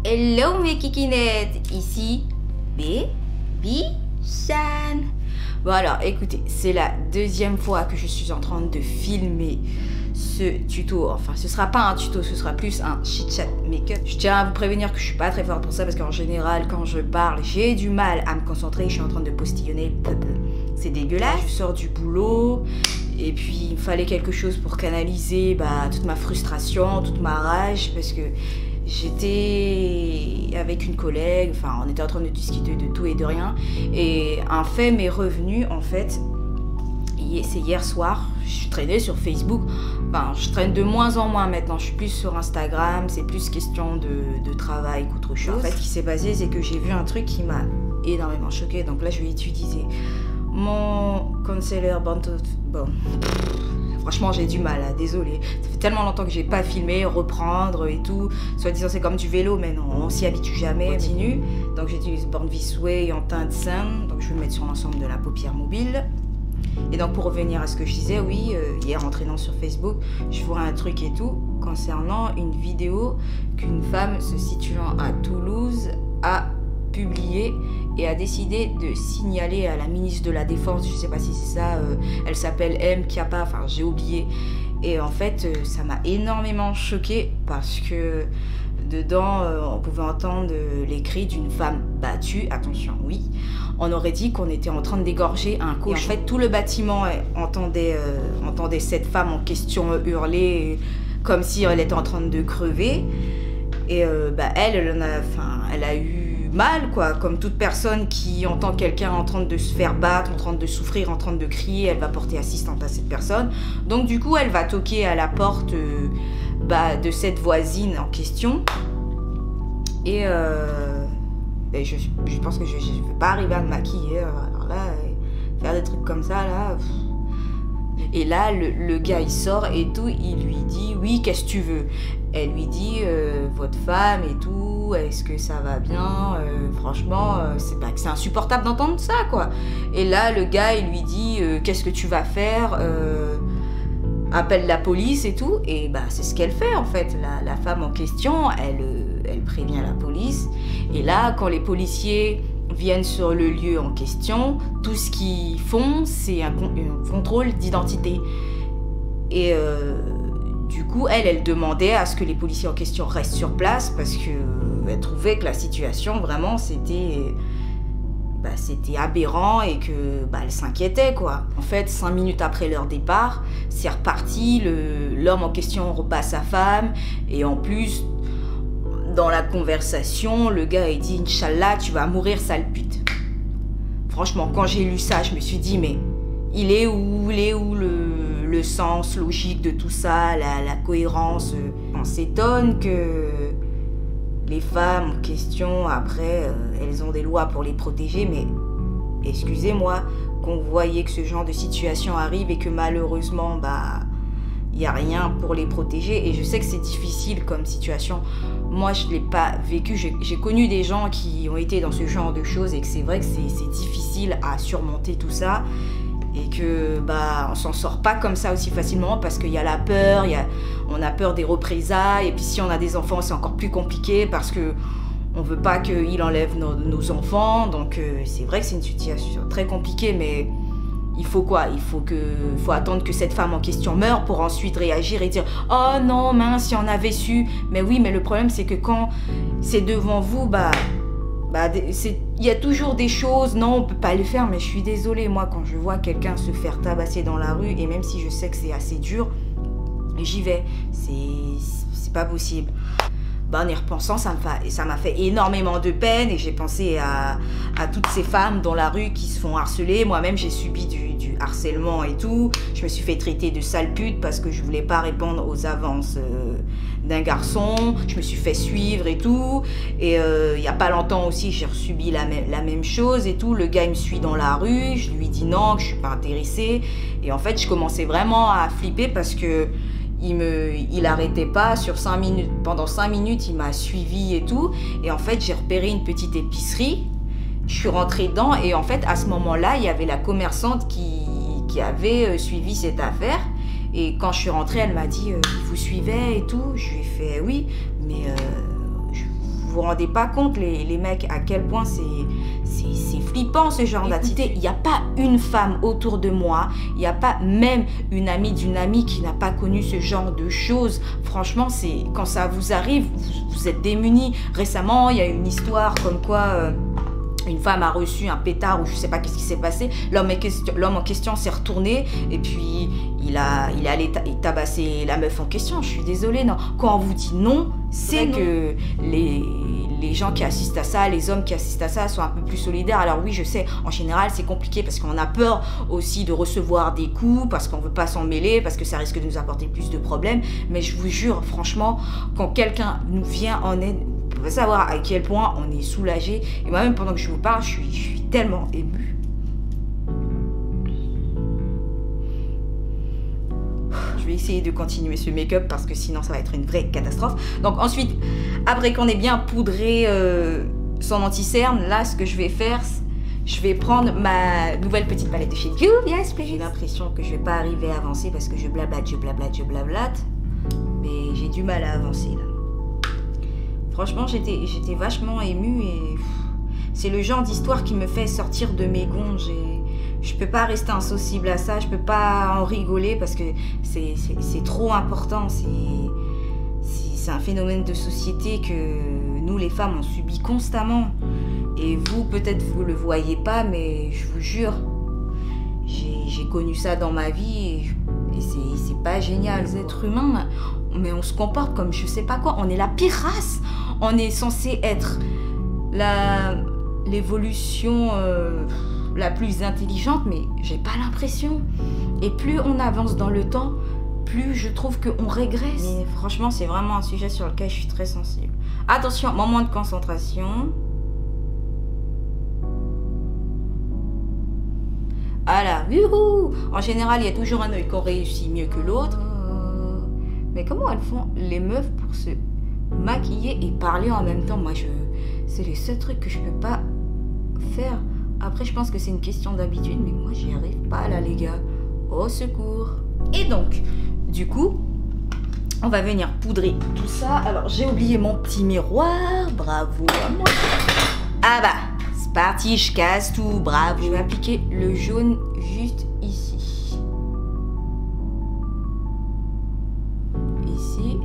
Hello mes kikinettes, ici Baby-chan. Bon alors écoutez, c'est la deuxième fois que je suis en train de filmer ce tuto. Enfin ce sera pas un tuto, ce sera plus un chit-chat make-up. Je tiens à vous prévenir que je suis pas très forte pour ça parce qu'en général quand je parle j'ai du mal à me concentrer. Je suis en train de postillonner, c'est dégueulasse. Je sors du boulot et puis il me fallait quelque chose pour canaliser toute ma frustration, toute ma rage, parce que j'étais avec une collègue, enfin on était en train de discuter de tout et de rien, et un fait m'est revenu en fait, c'est hier soir, je traînais sur Facebook, enfin je traîne de moins en moins maintenant, je suis plus sur Instagram, c'est plus question de travail qu'autre chose. En fait ce qui s'est passé c'est que j'ai vu un truc qui m'a énormément choquée, donc là je vais utiliser mon concealer bon. Franchement, j'ai du mal, désolée. Ça fait tellement longtemps que j'ai pas filmé, reprendre et tout. Soit disant c'est comme du vélo, mais non, on s'y habitue jamais. Continue. Donc j'utilise Born This Way en teint de scène. Donc je vais le mettre sur l'ensemble de la paupière mobile. Et donc pour revenir à ce que je disais, oui, hier en traînant sur Facebook, je vois un truc et tout concernant une vidéo qu'une femme se situant à Toulouse a publiée et a décidé de signaler à la ministre de la Défense, je sais pas si c'est ça, elle s'appelle M. Kiapa, enfin j'ai oublié. Et en fait, ça m'a énormément choquée parce que dedans, on pouvait entendre les cris d'une femme battue. Attention, oui. On aurait dit qu'on était en train d'égorger un cochon. En fait, tout le bâtiment entendait cette femme en question hurler comme si elle était en train de crever. Et elle a eu mal, quoi, comme toute personne qui entend quelqu'un en train de se faire battre, en train de souffrir, en train de crier, elle va porter assistance à cette personne. Donc du coup, elle va toquer à la porte de cette voisine en question. Et je pense que je ne vais pas arriver à me maquiller. Alors là, faire des trucs comme ça, là... Et là, le gars, il sort et tout, il lui dit « Oui, qu'est-ce que tu veux ?» Elle lui dit « Votre femme et tout, est-ce que ça va bien franchement, c'est insupportable d'entendre ça, quoi. » Et là, le gars, il lui dit « Qu'est-ce que tu vas faire appelle la police et tout. » Et c'est ce qu'elle fait, en fait. La femme en question, elle prévient la police. Et là, quand les policiers viennent sur le lieu en question, tout ce qu'ils font, c'est un contrôle d'identité. Et du coup, elle demandait à ce que les policiers en question restent sur place parce qu'elle trouvait que la situation, vraiment, c'était aberrant et que elle s'inquiétait, quoi. En fait, 5 minutes après leur départ, c'est reparti, l'homme en question repasse sa femme et en plus... Dans la conversation, le gars il dit « Inch'Allah, tu vas mourir, sale pute ». Franchement, quand j'ai lu ça, je me suis dit « Mais il est où le sens logique de tout ça, la cohérence ?» On s'étonne que les femmes en question, après, elles ont des lois pour les protéger, mais excusez-moi, qu'on voyait que ce genre de situation arrive et que malheureusement, il n'y a rien pour les protéger. Et je sais que c'est difficile comme situation. Moi, je ne l'ai pas vécu. J'ai connu des gens qui ont été dans ce genre de choses et que c'est vrai que c'est difficile à surmonter tout ça. Et que on s'en sort pas comme ça aussi facilement parce qu'il y a la peur, on a peur des représailles. Et puis si on a des enfants, c'est encore plus compliqué parce que on veut pas qu'ils enlèvent nos enfants. Donc c'est vrai que c'est une situation très compliquée, mais... Il faut quoi? Il faut attendre que cette femme en question meure pour ensuite réagir et dire « Oh non, mince, si on avait su !» Mais oui, mais le problème, c'est que quand c'est devant vous, il y a toujours des choses, non, on peut pas le faire, mais je suis désolée, moi, quand je vois quelqu'un se faire tabasser dans la rue, et même si je sais que c'est assez dur, j'y vais. C'est pas possible. En y repensant, ça m'a fait énormément de peine et j'ai pensé à toutes ces femmes dans la rue qui se font harceler. Moi-même, j'ai subi du harcèlement et tout. Je me suis fait traiter de sale pute parce que je voulais pas répondre aux avances d'un garçon. Je me suis fait suivre et tout. Et il y a pas longtemps aussi, j'ai subi la même chose et tout. Le gars, il me suit dans la rue. Je lui dis non, que je suis pas intéressée. Et en fait, je commençais vraiment à flipper parce que il arrêtait pas sur 5 minutes. Pendant 5 minutes, il m'a suivi et tout. Et en fait, j'ai repéré une petite épicerie. Je suis rentrée dedans et en fait, à ce moment-là, il y avait la commerçante qui avait suivi cette affaire. Et quand je suis rentrée, elle m'a dit « Il vous suivait et tout ?» Je lui ai fait « Oui, mais vous rendez pas compte, les mecs, à quel point c'est flippant ce genre d'attitude. Il n'y a pas une femme autour de moi, il n'y a pas même une amie d'une amie qui n'a pas connu ce genre de choses. Franchement, quand ça vous arrive, vous êtes démunis. Récemment, il y a une histoire comme quoi... une femme a reçu un pétard ou je sais pas qu'est-ce qui s'est passé. L'homme en question s'est retourné et puis il est allé tabasser la meuf en question. Je suis désolée, non. Quand on vous dit non, c'est que les gens qui assistent à ça, les hommes qui assistent à ça sont un peu plus solidaires. Alors oui, je sais, en général, c'est compliqué parce qu'on a peur aussi de recevoir des coups, parce qu'on veut pas s'en mêler, parce que ça risque de nous apporter plus de problèmes. Mais je vous jure, franchement, quand quelqu'un nous vient en aide, vous pouvez savoir à quel point on est soulagé. Et moi-même, pendant que je vous parle, je suis tellement émue. Je vais essayer de continuer ce make-up parce que sinon ça va être une vraie catastrophe. Donc ensuite, après qu'on ait bien poudré son anti-cerne, là ce que je vais faire, je vais prendre ma nouvelle petite palette de chez Juvia's Place. J'ai l'impression que je vais pas arriver à avancer parce que je blablate. Mais j'ai du mal à avancer là. Franchement, j'étais vachement émue et c'est le genre d'histoire qui me fait sortir de mes gonds. Je peux pas rester insensible à ça, je peux pas en rigoler parce que c'est trop important. C'est un phénomène de société que nous, les femmes, on subit constamment. Et vous, peut-être, vous le voyez pas, mais je vous jure, j'ai connu ça dans ma vie et c'est pas génial. Les êtres humains, mais on se comporte comme je sais pas quoi. On est la pire race. On est censé être l'évolution la plus intelligente, mais j'ai pas l'impression. Et plus on avance dans le temps, plus je trouve qu'on régresse. Mais franchement, c'est vraiment un sujet sur lequel je suis très sensible. Attention, moment de concentration. Voilà, youhou! En général, il y a toujours un œil qu'on réussit mieux que l'autre. Mais comment elles font les meufs pour se maquiller et parler en même temps? Moi, c'est les seuls trucs que je peux pas faire. Après, je pense que c'est une question d'habitude, mais moi, j'y arrive pas là, les gars. Au secours! Et donc, du coup, on va venir poudrer tout ça. Alors, j'ai oublié mon petit miroir. Bravo à moi. Ah bah, c'est parti, je casse tout. Bravo. Je vais appliquer le jaune juste ici. Ici.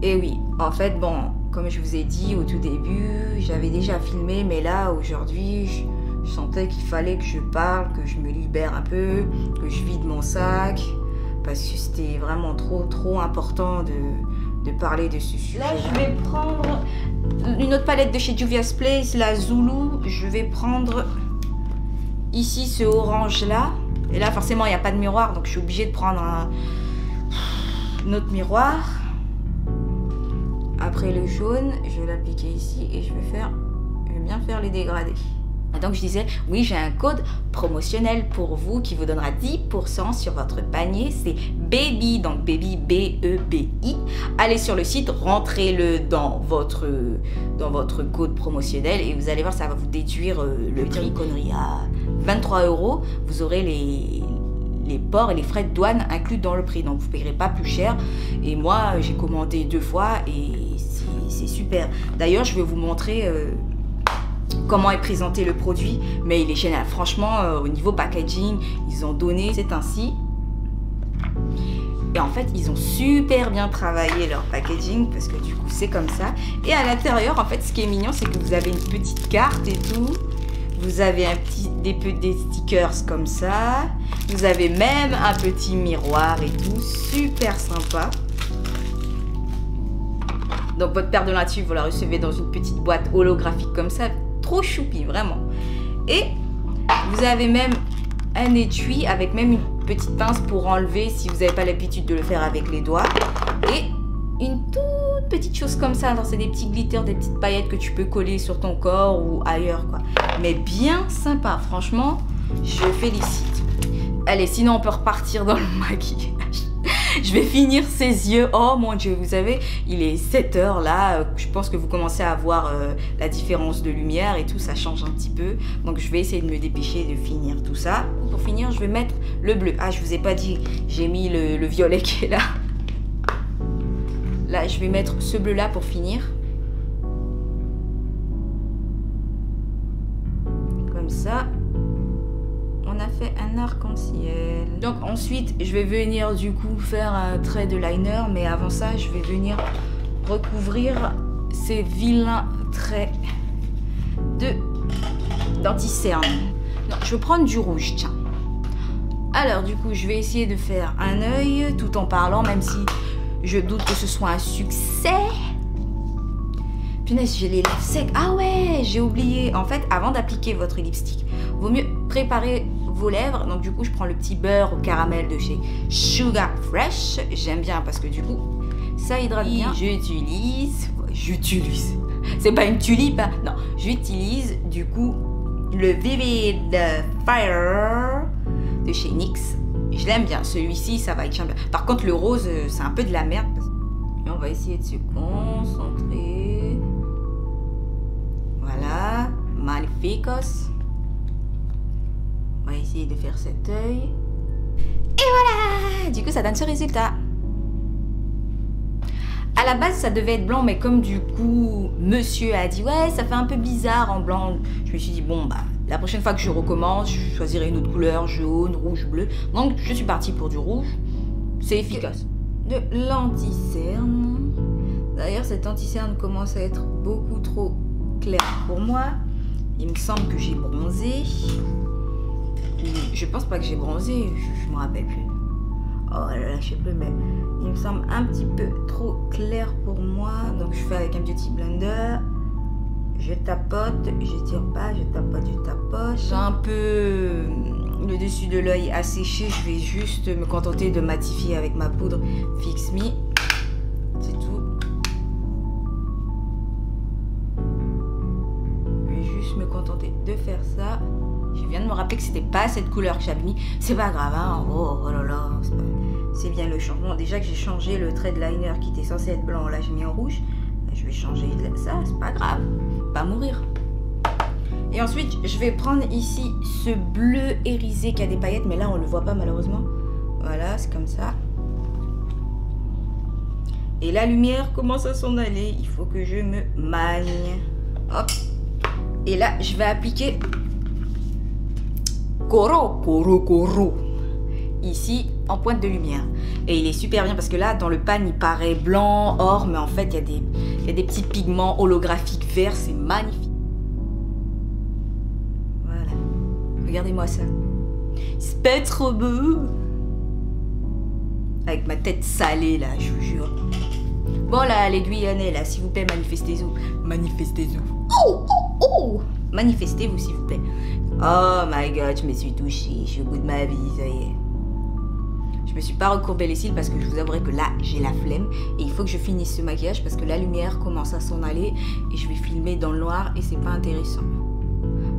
Et oui, en fait, bon, comme je vous ai dit au tout début, j'avais déjà filmé, mais là, aujourd'hui, je sentais qu'il fallait que je parle, que je me libère un peu, que je vide mon sac, parce que c'était vraiment trop important de parler de ce sujet. Là, je vais prendre une autre palette de chez Juvia's Place, la Zulu. Je vais prendre ici ce orange-là. Et là, forcément, il n'y a pas de miroir, donc je suis obligée de prendre un autre miroir. Après le jaune, je vais l'appliquer ici et je vais bien faire les dégradés. Donc je disais, oui, j'ai un code promotionnel pour vous qui vous donnera 10% sur votre panier. C'est BABY, donc BABY, B-E-B-I. Allez sur le site, rentrez-le dans votre code promotionnel et vous allez voir, ça va vous déduire le prix connerie à 23 €. Vous aurez les ports et les frais de douane inclus dans le prix, donc vous ne payerez pas plus cher. Et moi, j'ai commandé 2 fois et c'est super. D'ailleurs, je vais vous montrer comment est présenté le produit, mais il est génial. Franchement, au niveau packaging, ils ont donné, c'est ainsi. Et en fait, ils ont super bien travaillé leur packaging parce que du coup, c'est comme ça. Et à l'intérieur, en fait, ce qui est mignon, c'est que vous avez une petite carte et tout. Vous avez des stickers comme ça. Vous avez même un petit miroir et tout. Super sympa. Donc, votre paire de lentilles, vous la recevez dans une petite boîte holographique comme ça. Trop choupi, vraiment. Et vous avez même un étui avec même une petite pince pour enlever si vous n'avez pas l'habitude de le faire avec les doigts. Et une toute petite chose comme ça. C'est des petits glitters, des petites paillettes que tu peux coller sur ton corps ou ailleurs, quoi. Mais bien sympa, franchement, je félicite. Allez, sinon on peut repartir dans le maquillage. Je vais finir ses yeux. Oh mon Dieu, vous savez, il est 7 h là. Je pense que vous commencez à voir la différence de lumière et tout, ça change un petit peu. Donc je vais essayer de me dépêcher de finir tout ça. Pour finir, je vais mettre le bleu. Ah, je vous ai pas dit, j'ai mis le violet qui est là. Là, je vais mettre ce bleu-là pour finir. Comme ça. On a fait un arc-en-ciel. Donc ensuite, je vais venir du coup faire un trait de liner. Mais avant ça, je vais venir recouvrir ces vilains traits d'anti-cerne. Je vais prendre du rouge, tiens. Alors du coup, je vais essayer de faire un œil tout en parlant, même si je doute que ce soit un succès. Punaise, j'ai les lèvres secs. Ah ouais, j'ai oublié. En fait, avant d'appliquer votre lipstick, vaut mieux préparer vos lèvres. Donc du coup, je prends le petit beurre au caramel de chez Sugar Fresh. J'aime bien parce que du coup, ça hydrate bien. J'utilise. C'est pas une tulipe, hein. Non, j'utilise du coup le Vivid Fire de chez NYX. Je l'aime bien, celui-ci ça va être bien. Par contre le rose c'est un peu de la merde. Et on va essayer de se concentrer. Voilà, magnificos. On va essayer de faire cet œil. Et voilà. Du coup ça donne ce résultat. À la base, ça devait être blanc, mais comme du coup, monsieur a dit ouais, ça fait un peu bizarre en blanc. Je me suis dit bon bah, la prochaine fois que je recommence, je choisirai une autre couleur, jaune, rouge, bleu. Donc je suis partie pour du rouge. C'est efficace. De l'anti-cerne. D'ailleurs, cet anti-cerne commence à être beaucoup trop clair pour moi. Il me semble que j'ai bronzé. Je pense pas que j'ai bronzé, je me rappelle plus. Oh là là, je sais plus, mais il me semble un petit peu trop clair pour moi. Donc je fais avec un beauty blender. Je tapote, je tire pas, je tapote, je tapote. J'ai un peu le dessus de l'œil asséché. Je vais juste me contenter de matifier avec ma poudre Fix Me. C'est tout. Je vais juste me contenter de faire ça. Je viens de me rappeler que c'était pas cette couleur que j'avais mis. C'est pas grave, hein. Oh là là, c'est bien le changement. Déjà que j'ai changé le trait de liner qui était censé être blanc, là j'ai mis en rouge. Je vais changer ça, c'est pas grave. Pas mourir. Et ensuite, je vais prendre ici ce bleu irisé qui a des paillettes, mais là on le voit pas malheureusement. Voilà, c'est comme ça. Et la lumière commence à s'en aller. Il faut que je me magne. Hop. Et là, je vais appliquer Coro ici en pointe de lumière. Et il est super bien parce que là dans le pan il paraît blanc, or, mais en fait il y a des petits pigments holographiques verts, c'est magnifique. Voilà, regardez-moi ça, c'est pas trop beau avec ma tête salée là, je vous jure. Bon là les Guyanais là, s'il vous plaît, manifestez-vous. Oh, oh, oh, manifestez-vous s'il vous plaît. Oh my god, je me suis touchée, je suis au bout de ma vie, ça y est. Je me suis pas recourbé les cils parce que je vous avouerai que là j'ai la flemme et il faut que je finisse ce maquillage parce que la lumière commence à s'en aller et je vais filmer dans le noir et c'est pas intéressant.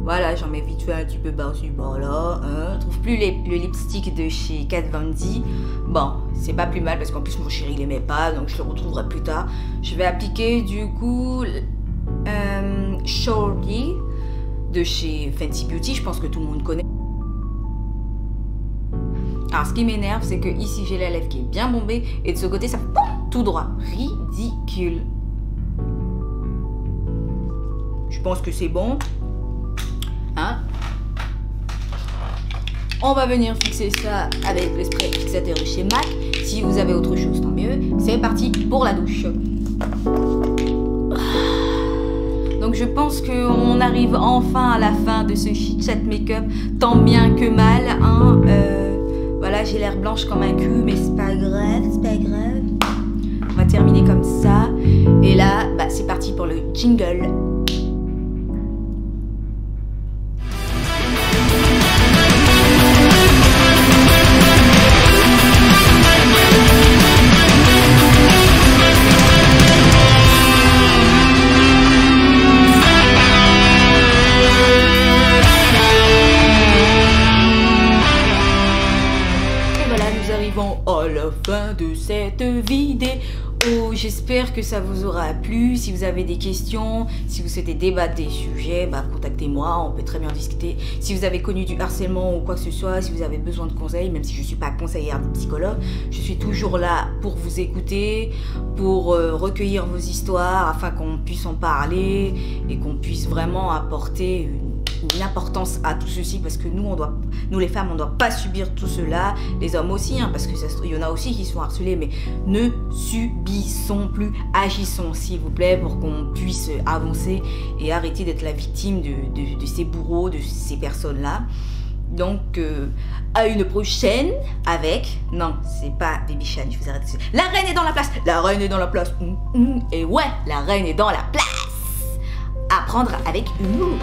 Voilà, j'en mets vite fait un petit peu par-dessus par-là. Je trouve plus le lipstick de chez Kat Von D. Bon, c'est pas plus mal parce qu'en plus mon chéri il aimait pas, donc je le retrouverai plus tard. Je vais appliquer du coup Shorty de chez Fenty Beauty, je pense que tout le monde connaît. Alors ce qui m'énerve, c'est que ici j'ai la lèvre qui est bien bombée et de ce côté ça fait tout droit. Ridicule. Je pense que c'est bon. Hein? On va venir fixer ça avec le spray fixateur de chez MAC. Si vous avez autre chose, tant mieux. C'est parti pour la douche. Donc je pense qu'on arrive enfin à la fin de ce Chit Chat Make-up, tant bien que mal, hein. Voilà, j'ai l'air blanche comme un cul, mais c'est pas grave, c'est pas grave. On va terminer comme ça. Et là, bah, c'est parti pour le jingle. À la fin de cette vidéo, Oh, j'espère que ça vous aura plu. Si vous avez des questions, si vous souhaitez débattre des sujets, contactez-moi, on peut très bien discuter. Si vous avez connu du harcèlement ou quoi que ce soit, si vous avez besoin de conseils, même si je ne suis pas conseillère ni psychologue, je suis toujours là pour vous écouter, pour recueillir vos histoires afin qu'on puisse en parler et qu'on puisse vraiment apporter une importance à tout ceci, parce que nous les femmes, on ne doit pas subir tout cela, les hommes aussi, parce que il y en a aussi qui sont harcelés, mais ne subissons plus, agissons s'il vous plaît pour qu'on puisse avancer et arrêter d'être la victime de ces bourreaux, de ces personnes-là. Donc, à une prochaine avec... Non, c'est pas Baby Chan, je vous arrête. La reine est dans la place. La reine est dans la place. Et ouais, la reine est dans la place. À prendre avec humour.